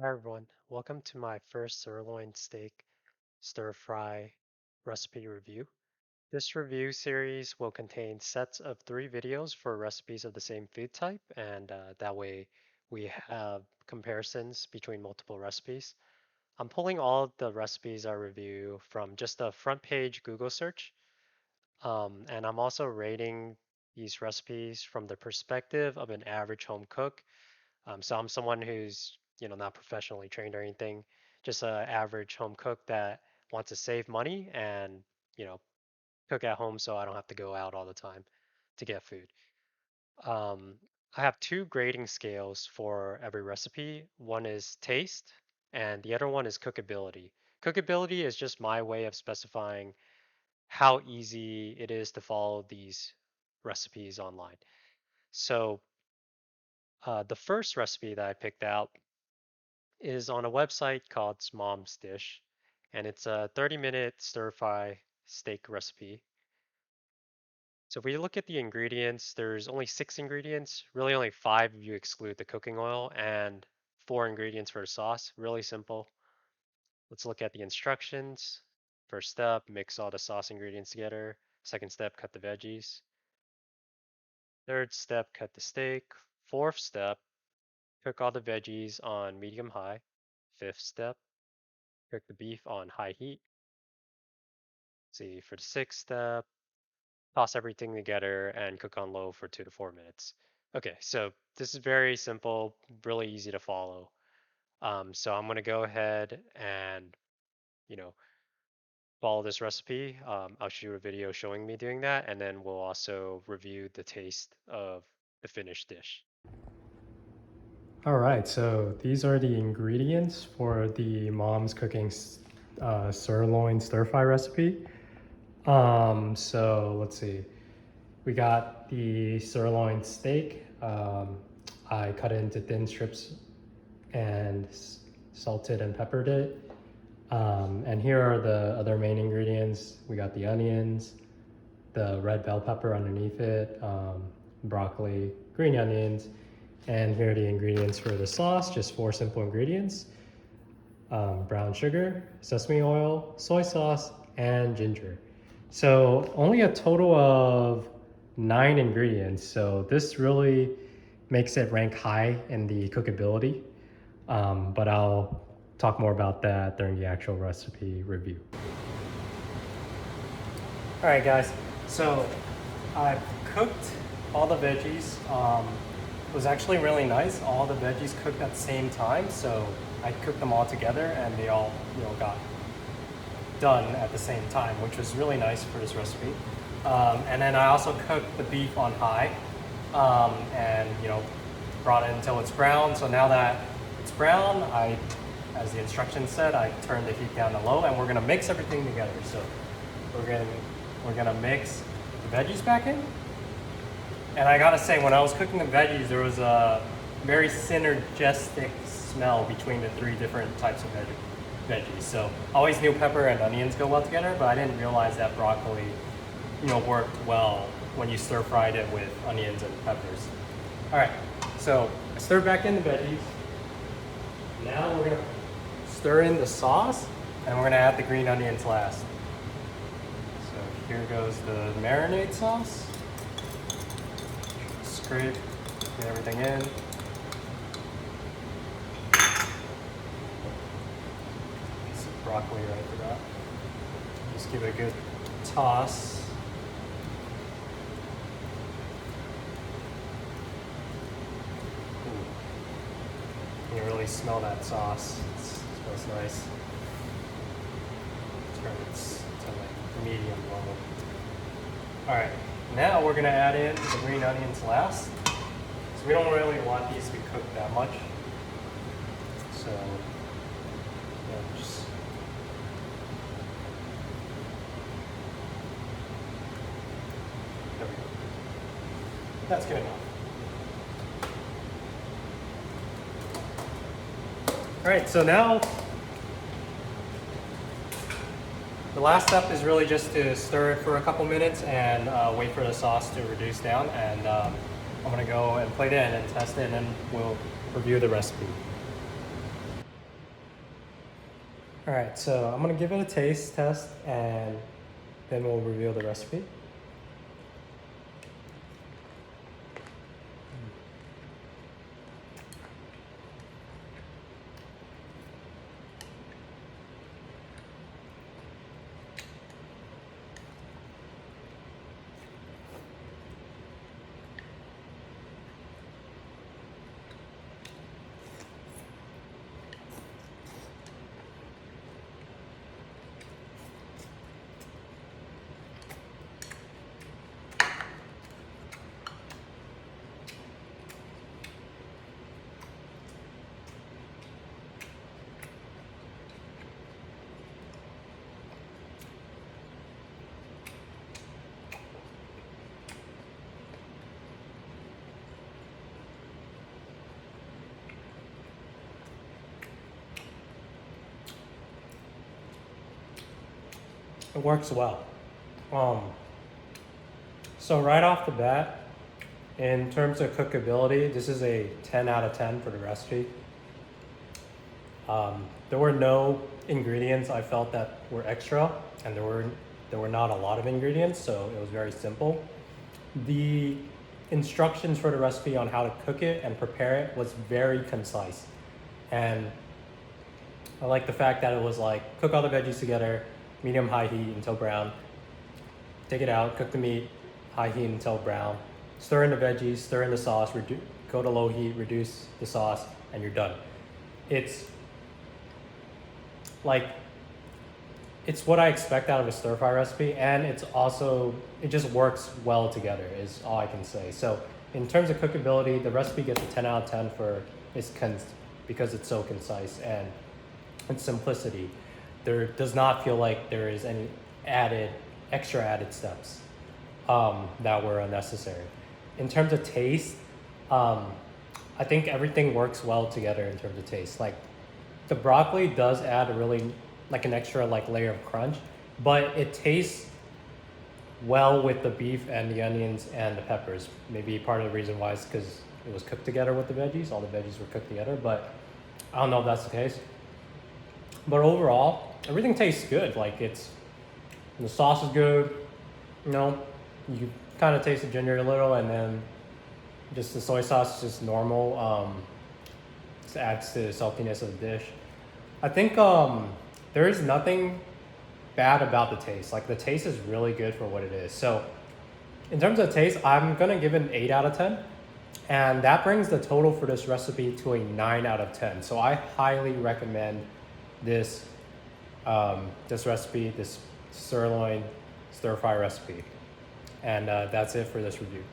Hi everyone, welcome to my first sirloin steak stir fry recipe review. This review series will contain sets of 3 videos for recipes of the same food type, and that way we have comparisons between multiple recipes. I'm pulling all of the recipes I review from just a front page Google search, and I'm also rating these recipes from the perspective of an average home cook. So I'm someone who's, not professionally trained or anything, just an average home cook that wants to save money and, you know, cook at home so I don't have to go out all the time to get food. Um, I have 2 grading scales for every recipe. One is taste and the other one is cookability. Cookability is just my way of specifying how easy it is to follow these recipes online. So the first recipe that I picked out is on a website called Mom's Dish, and it's a 30-minute stir fry steak recipe. So if we look at the ingredients, there's only 6 ingredients, really only 5 if you exclude the cooking oil, and 4 ingredients for the sauce. Really simple. Let's look at the instructions. First step, mix all the sauce ingredients together. Second step, cut the veggies. Third step, cut the steak. Fourth step, cook all the veggies on medium high. Fifth step, cook the beef on high heat. See, for the sixth step, toss everything together and cook on low for 2 to 4 minutes. Okay, so this is very simple, really easy to follow. So I'm gonna go ahead and, you know, follow this recipe. I'll shoot a video showing me doing that, and then we'll also review the taste of the finished dish. All right, so these are the ingredients for the mom's cooking sirloin stir fry recipe. So let's see. We got the sirloin steak. I cut it into thin strips and salted and peppered it. And here are the other main ingredients. We got the onions, the red bell pepper underneath it, broccoli, green onions, and here are the ingredients for the sauce, just 4 simple ingredients. Brown sugar, sesame oil, soy sauce, and ginger. So only a total of 9 ingredients. So this really makes it rank high in the cookability. But I'll talk more about that during the actual recipe review. All right, guys. So I've cooked all the veggies. It was actually really nice. All the veggies cooked at the same time, so I cooked them all together, and they all got done at the same time, which was really nice for this recipe. And then I also cooked the beef on high, and brought it until it's brown. So now that it's brown, as the instructions said, I turned the heat down to low, and we're gonna mix everything together. So we're gonna mix the veggies back in. And I gotta say, when I was cooking the veggies, there was a very synergistic smell between the 3 different types of veggies. So I always knew pepper and onions go well together, but I didn't realize that broccoli, worked well when you stir fried it with onions and peppers. All right, so I stirred back in the veggies. Now we're gonna stir in the sauce, and we're gonna add the green onions last. So here goes the marinade sauce. Scrape, get everything in. Some broccoli, I forgot. Just give it a good toss. Ooh. You can really smell that sauce. It smells nice. Turn it to like medium level. All right, now we're gonna add in the green onions last. So we don't really want these to be cooked that much. So, just there we go. That's good enough. All right, so now the last step is really just to stir it for a couple minutes and wait for the sauce to reduce down. And I'm gonna go and plate it and test it, and then we'll review the recipe. All right, so I'm gonna give it a taste test and then we'll reveal the recipe. It works well. Um, so right off the bat, in terms of cookability, this is a 10 out of 10 for the recipe. There were no ingredients I felt that were extra, and there were not a lot of ingredients, so it was very simple. The instructions for the recipe on how to cook it and prepare it was very concise, and I like the fact that it was like cook all the veggies together, medium high heat until brown. Take it out, cook the meat, high heat until brown. Stir in the veggies, stir in the sauce, go to low heat, reduce the sauce, and you're done. It's like it's what I expect out of a stir fry recipe, and it just works well together. Is all I can say. So in terms of cookability, the recipe gets a 10 out of 10 because it's so concise and its simplicity. There does not feel like there is any extra added steps that were unnecessary. In terms of taste, I think everything works well together in terms of taste. Like the broccoli does add a really like an extra like layer of crunch, but it tastes well with the beef and the onions and the peppers. Maybe part of the reason why is because it was cooked together with the veggies. All the veggies were cooked together, but I don't know if that's the case. But overall, everything tastes good. Like the sauce is good. You know, you kind of taste the ginger a little, and then just the soy sauce is just normal. Just adds to the saltiness of the dish. I think there is nothing bad about the taste. Like the taste is really good for what it is. So in terms of taste, I'm gonna give it an 8 out of 10. And that brings the total for this recipe to a 9 out of 10. So I highly recommend this this recipe, this sirloin stir fry recipe. And that's it for this review.